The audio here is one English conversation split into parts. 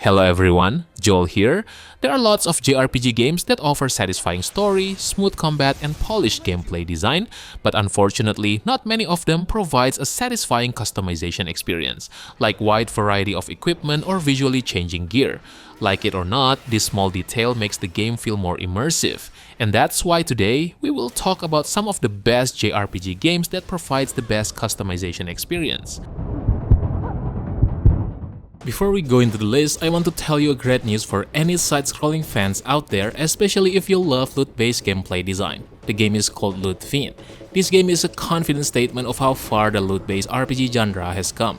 Hello everyone, Joel here. There are lots of JRPG games that offer satisfying story, smooth combat, and polished gameplay design, but unfortunately, not many of them provides a satisfying customization experience, like wide variety of equipment or visually changing gear. Like it or not, this small detail makes the game feel more immersive. And that's why today, we will talk about some of the best JRPG games that provides the best customization experience. Before we go into the list, I want to tell you a great news for any side-scrolling fans out there, especially if you love loot-based gameplay design. The game is called Lootfiend. This game is a confident statement of how far the loot-based RPG genre has come.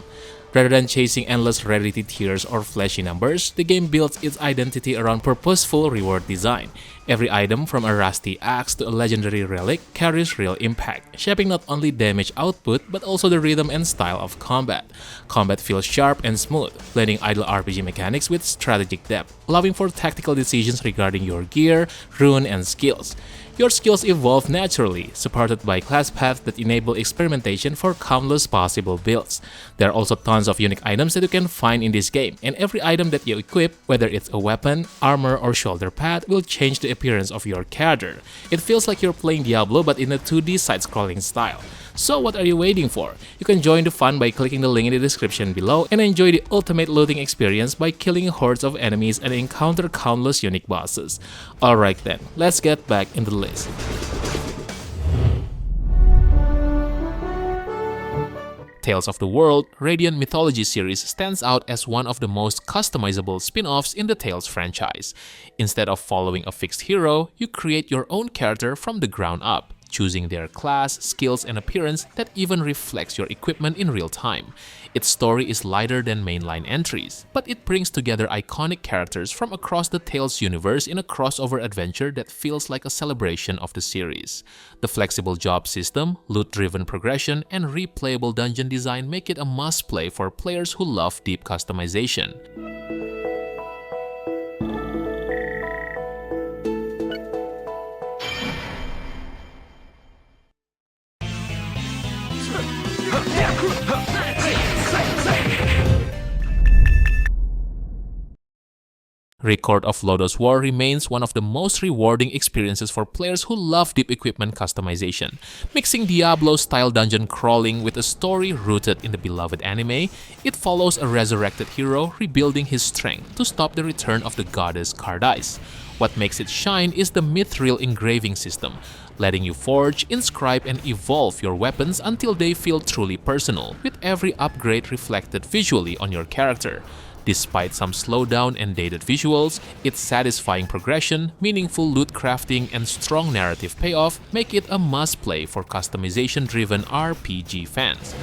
Rather than chasing endless rarity tiers or flashy numbers, the game builds its identity around purposeful reward design. Every item, from a rusty axe to a legendary relic, carries real impact, shaping not only damage output but also the rhythm and style of combat. Combat feels sharp and smooth, blending idle RPG mechanics with strategic depth, allowing for tactical decisions regarding your gear, rune, and skills. Your skills evolve naturally, supported by class paths that enable experimentation for countless possible builds. There are also tons of unique items that you can find in this game, and every item that you equip, whether it's a weapon, armor, or shoulder pad, will change the appearance of your character. It feels like you're playing Diablo but in a 2D side-scrolling style. So what are you waiting for? You can join the fun by clicking the link in the description below and enjoy the ultimate looting experience by killing hordes of enemies and encounter countless unique bosses. Alright then, let's get back into the list. Tales of the World, Radiant Mythology series stands out as one of the most customizable spin-offs in the Tales franchise. Instead of following a fixed hero, you create your own character from the ground up, choosing their class, skills, and appearance that even reflects your equipment in real time. Its story is lighter than mainline entries, but it brings together iconic characters from across the Tales universe in a crossover adventure that feels like a celebration of the series. The flexible job system, loot-driven progression, and replayable dungeon design make it a must-play for players who love deep customization. Record of Lodoss War remains one of the most rewarding experiences for players who love deep equipment customization. Mixing Diablo-style dungeon crawling with a story rooted in the beloved anime, it follows a resurrected hero rebuilding his strength to stop the return of the goddess Cardice. What makes it shine is the mithril engraving system, letting you forge, inscribe, and evolve your weapons until they feel truly personal, with every upgrade reflected visually on your character. Despite some slowdown and dated visuals, its satisfying progression, meaningful loot crafting, and strong narrative payoff make it a must-play for customization-driven RPG fans.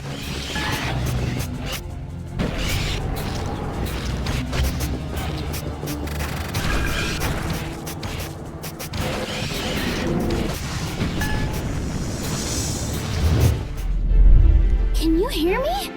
Can you hear me?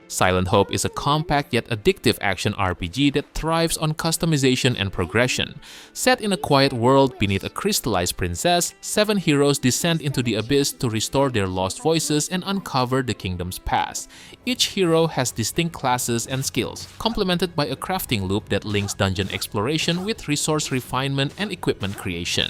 Silent Hope is a compact yet addictive action RPG that thrives on customization and progression. Set in a quiet world beneath a crystallized princess, 7 heroes descend into the abyss to restore their lost voices and uncover the kingdom's past. Each hero has distinct classes and skills, complemented by a crafting loop that links dungeon exploration with resource refinement and equipment creation.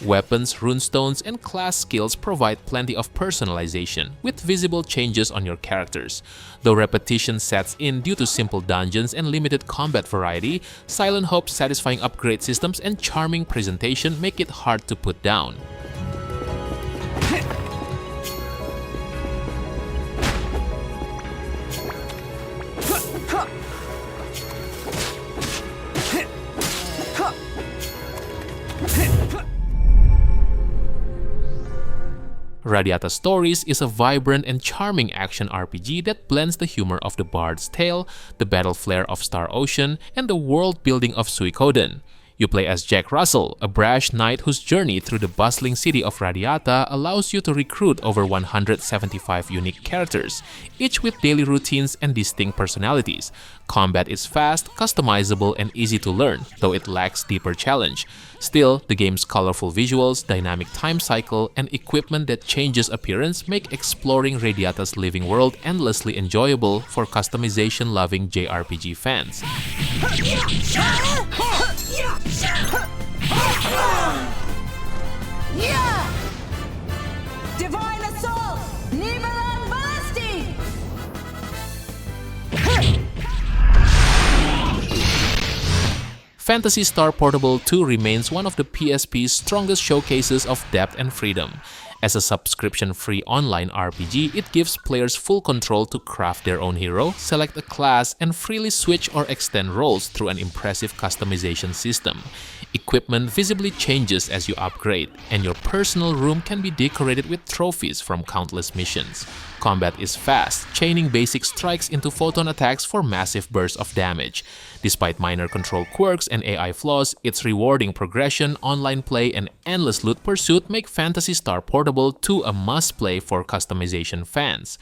Weapons, runestones, and class skills provide plenty of personalization, with visible changes on your characters. Though repetition sets in due to simple dungeons and limited combat variety, Silent Hope's satisfying upgrade systems and charming presentation make it hard to put down. Radiata Stories is a vibrant and charming action RPG that blends the humor of the Bard's Tale, the battle flair of Star Ocean, and the world building of Toukiden. You play as Jack Russell, a brash knight whose journey through the bustling city of Radiata allows you to recruit over 175 unique characters, each with daily routines and distinct personalities. Combat is fast, customizable, and easy to learn, though it lacks deeper challenge. Still, the game's colorful visuals, dynamic time cycle, and equipment that changes appearance make exploring Radiata's living world endlessly enjoyable for customization-loving JRPG fans. Divine Assault! Nivelan Basti! Phantasy Star Portable 2 remains one of the PSP's strongest showcases of depth and freedom. As a subscription-free online RPG, it gives players full control to craft their own hero, select a class, and freely switch or extend roles through an impressive customization system. Equipment visibly changes as you upgrade, and your personal room can be decorated with trophies from countless missions. Combat is fast, chaining basic strikes into photon attacks for massive bursts of damage. Despite minor control quirks and AI flaws, its rewarding progression, online play, and endless loot pursuit make Phantasy Star Portable 2 a must-play for customization fans.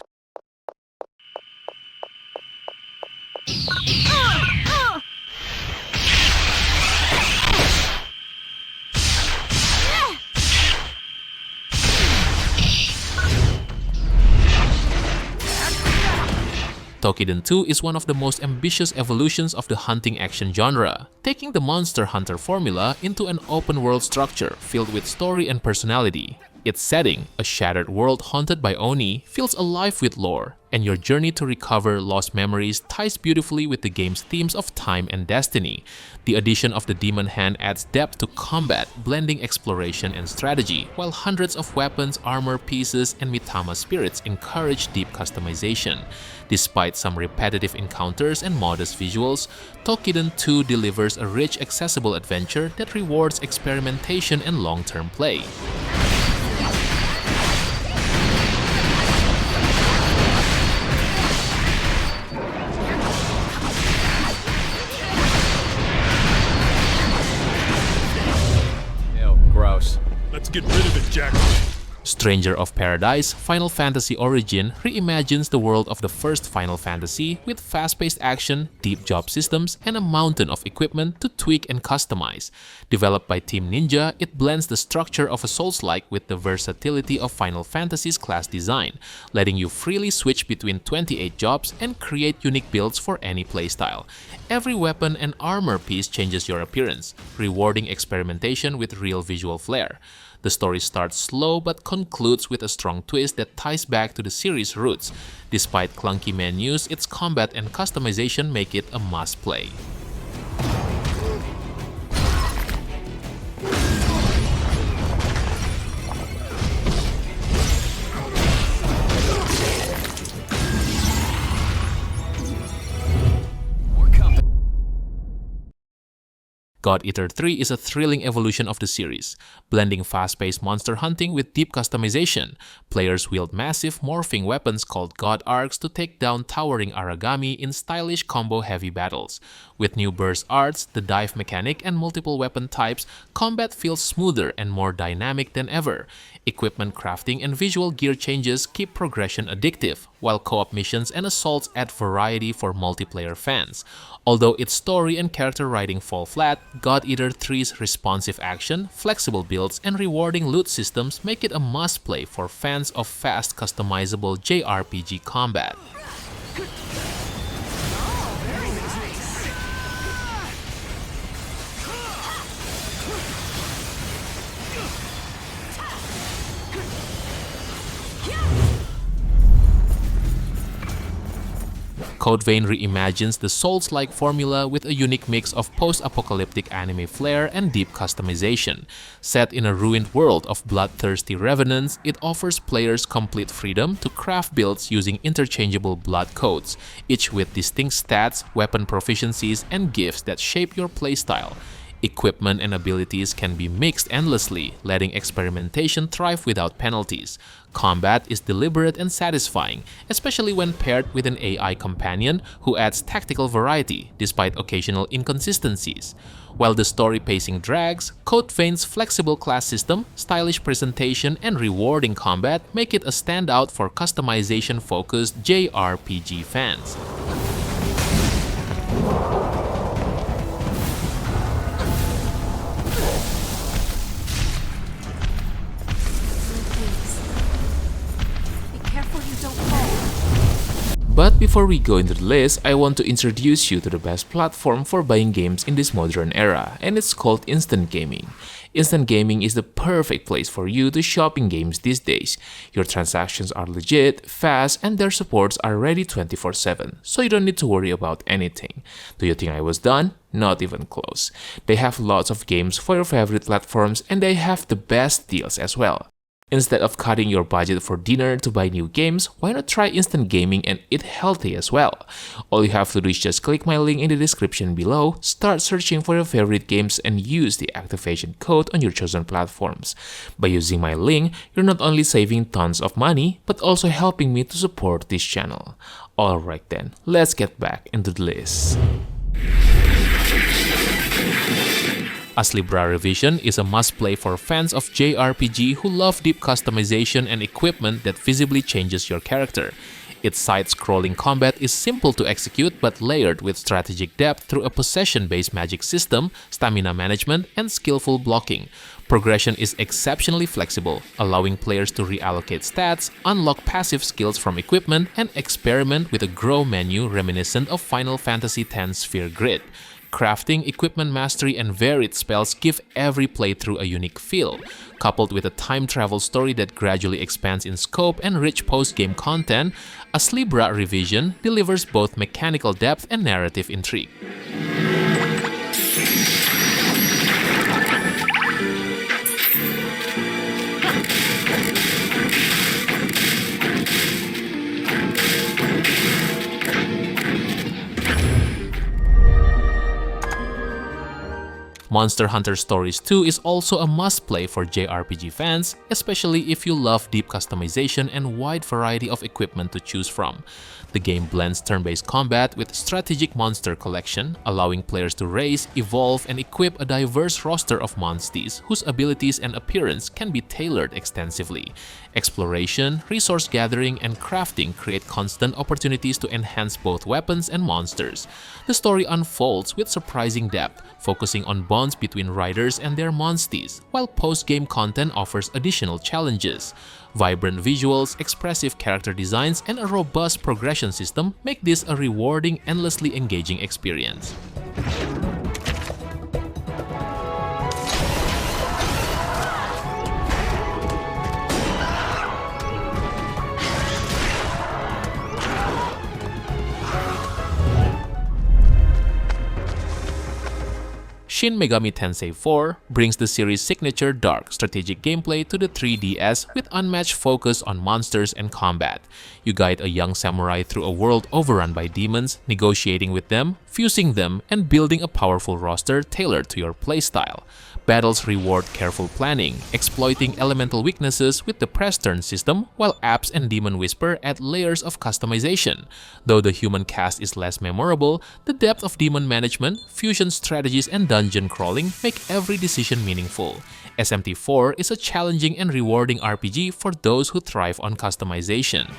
Toukiden 2 is one of the most ambitious evolutions of the hunting action genre, taking the Monster Hunter formula into an open-world structure filled with story and personality. Its setting, a shattered world haunted by Oni, feels alive with lore, and your journey to recover lost memories ties beautifully with the game's themes of time and destiny. The addition of the Demon Hand adds depth to combat, blending exploration and strategy, while hundreds of weapons, armor pieces, and Mitama spirits encourage deep customization. Despite some repetitive encounters and modest visuals, Toukiden 2 delivers a rich, accessible adventure that rewards experimentation and long-term play. Let's get rid of it, Jack. Stranger of Paradise, Final Fantasy Origin reimagines the world of the first Final Fantasy with fast-paced action, deep job systems, and a mountain of equipment to tweak and customize. Developed by Team Ninja, it blends the structure of a Souls-like with the versatility of Final Fantasy's class design, letting you freely switch between 28 jobs and create unique builds for any playstyle. Every weapon and armor piece changes your appearance, rewarding experimentation with real visual flair. The story starts slow but concludes with a strong twist that ties back to the series' roots. Despite clunky menus, its combat and customization make it a must-play. God Eater 3 is a thrilling evolution of the series, blending fast-paced monster hunting with deep customization. Players wield massive morphing weapons called God Arcs to take down towering Aragami in stylish combo-heavy battles. With new burst arts, the dive mechanic, and multiple weapon types, combat feels smoother and more dynamic than ever. Equipment crafting and visual gear changes keep progression addictive, while co-op missions and assaults add variety for multiplayer fans. Although its story and character writing fall flat, God Eater 3's responsive action, flexible builds, and rewarding loot systems make it a must-play for fans of fast, customizable JRPG combat. Code Vein reimagines the Souls-like formula with a unique mix of post-apocalyptic anime flair and deep customization. Set in a ruined world of bloodthirsty revenants, it offers players complete freedom to craft builds using interchangeable blood codes, each with distinct stats, weapon proficiencies, and gifts that shape your playstyle. Equipment and abilities can be mixed endlessly, letting experimentation thrive without penalties. Combat is deliberate and satisfying, especially when paired with an AI companion who adds tactical variety despite occasional inconsistencies. While the story pacing drags, Code Vein's flexible class system, stylish presentation, and rewarding combat make it a standout for customization-focused JRPG fans. But before we go into the list, I want to introduce you to the best platform for buying games in this modern era, and it's called Instant Gaming. Instant Gaming is the perfect place for you to shop in games these days. Your transactions are legit, fast, and their supports are ready 24/7, so you don't need to worry about anything. Do you think I was done? Not even close. They have lots of games for your favorite platforms, and they have the best deals as well. Instead of cutting your budget for dinner to buy new games, why not try Instant Gaming and eat healthy as well? All you have to do is just click my link in the description below, start searching for your favorite games, and use the activation code on your chosen platforms. By using my link, you're not only saving tons of money, but also helping me to support this channel. Alright then, let's get back into the list. Astlibra Revision is a must-play for fans of JRPG who love deep customization and equipment that visibly changes your character. Its side-scrolling combat is simple to execute but layered with strategic depth through a possession-based magic system, stamina management, and skillful blocking. Progression is exceptionally flexible, allowing players to reallocate stats, unlock passive skills from equipment, and experiment with a grow menu reminiscent of Final Fantasy X Sphere Grid. Crafting, equipment mastery, and varied spells give every playthrough a unique feel. Coupled with a time travel story that gradually expands in scope and rich post-game content, Astlibra Revision delivers both mechanical depth and narrative intrigue. Monster Hunter Stories 2 is also a must-play for JRPG fans, especially if you love deep customization and wide variety of equipment to choose from. The game blends turn-based combat with strategic monster collection, allowing players to raise, evolve, and equip a diverse roster of monsties whose abilities and appearance can be tailored extensively. Exploration, resource gathering, and crafting create constant opportunities to enhance both weapons and monsters. The story unfolds with surprising depth, focusing on bonds between riders and their monsties, while post-game content offers additional challenges. Vibrant visuals, expressive character designs, and a robust progression system make this a rewarding, endlessly engaging experience. Shin Megami Tensei 4 brings the series' signature dark, strategic gameplay to the 3DS with unmatched focus on monsters and combat. You guide a young samurai through a world overrun by demons, negotiating with them, fusing them, and building a powerful roster tailored to your playstyle. Battles reward careful planning, exploiting elemental weaknesses with the press turn system, while Apps and Demon Whisper add layers of customization. Though the human cast is less memorable, the depth of demon management, fusion strategies, and dungeon crawling make every decision meaningful. SMT4 is a challenging and rewarding RPG for those who thrive on customization.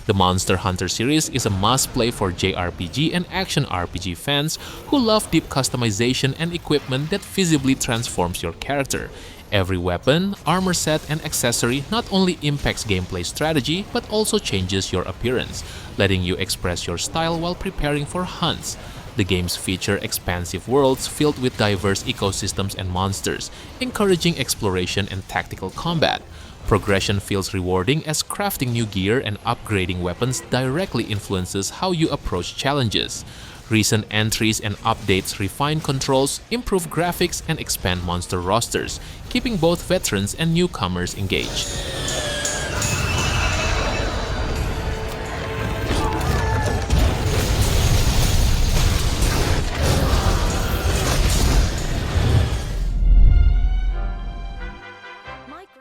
The Monster Hunter series is a must-play for JRPG and action RPG fans who love deep customization and equipment that visibly transforms your character. Every weapon, armor set, and accessory not only impacts gameplay strategy but also changes your appearance, letting you express your style while preparing for hunts. The games feature expansive worlds filled with diverse ecosystems and monsters, encouraging exploration and tactical combat. Progression feels rewarding as crafting new gear and upgrading weapons directly influences how you approach challenges. Recent entries and updates refine controls, improve graphics, and expand monster rosters, keeping both veterans and newcomers engaged.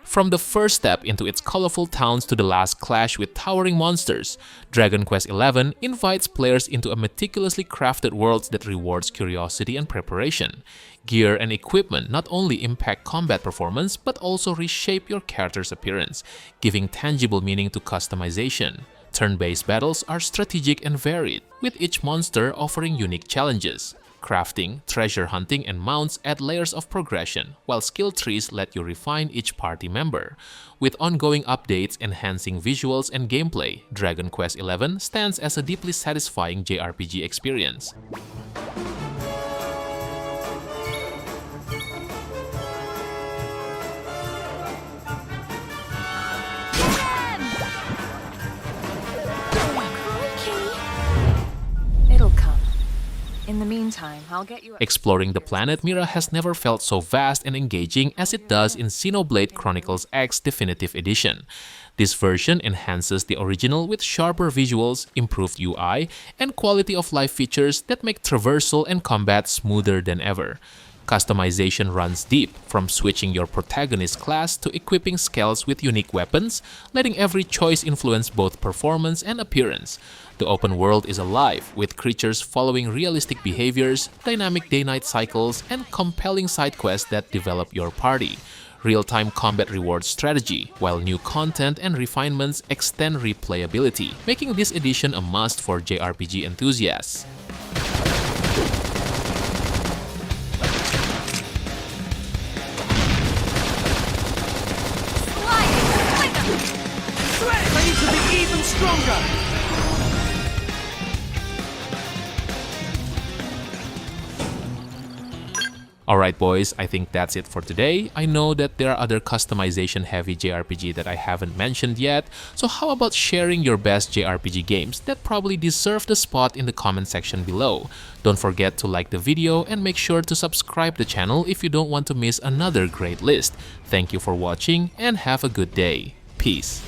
From the first step into its colorful towns to the last clash with towering monsters, Dragon Quest XI invites players into a meticulously crafted world that rewards curiosity and preparation. Gear and equipment not only impact combat performance but also reshape your character's appearance, giving tangible meaning to customization. Turn-based battles are strategic and varied, with each monster offering unique challenges. Crafting, treasure hunting, and mounts add layers of progression, while skill trees let you refine each party member. With ongoing updates enhancing visuals and gameplay, Dragon Quest XI stands as a deeply satisfying JRPG experience. It'll come. In the meantime, I'll get you... Exploring the planet Mira has never felt so vast and engaging as it does in Xenoblade Chronicles X Definitive Edition. This version enhances the original with sharper visuals, improved UI, and quality of life features that make traversal and combat smoother than ever. Customization runs deep, from switching your protagonist class to equipping skills with unique weapons, letting every choice influence both performance and appearance. The open world is alive, with creatures following realistic behaviors, dynamic day-night cycles, and compelling side quests that develop your party. Real-time combat rewards strategy, while new content and refinements extend replayability, making this edition a must for JRPG enthusiasts. Ready to be even stronger! Alright boys, I think that's it for today. I know that there are other customization heavy JRPG that I haven't mentioned yet, so how about sharing your best JRPG games that probably deserve the spot in the comment section below. Don't forget to like the video and make sure to subscribe the channel if you don't want to miss another great list. Thank you for watching and have a good day. Peace.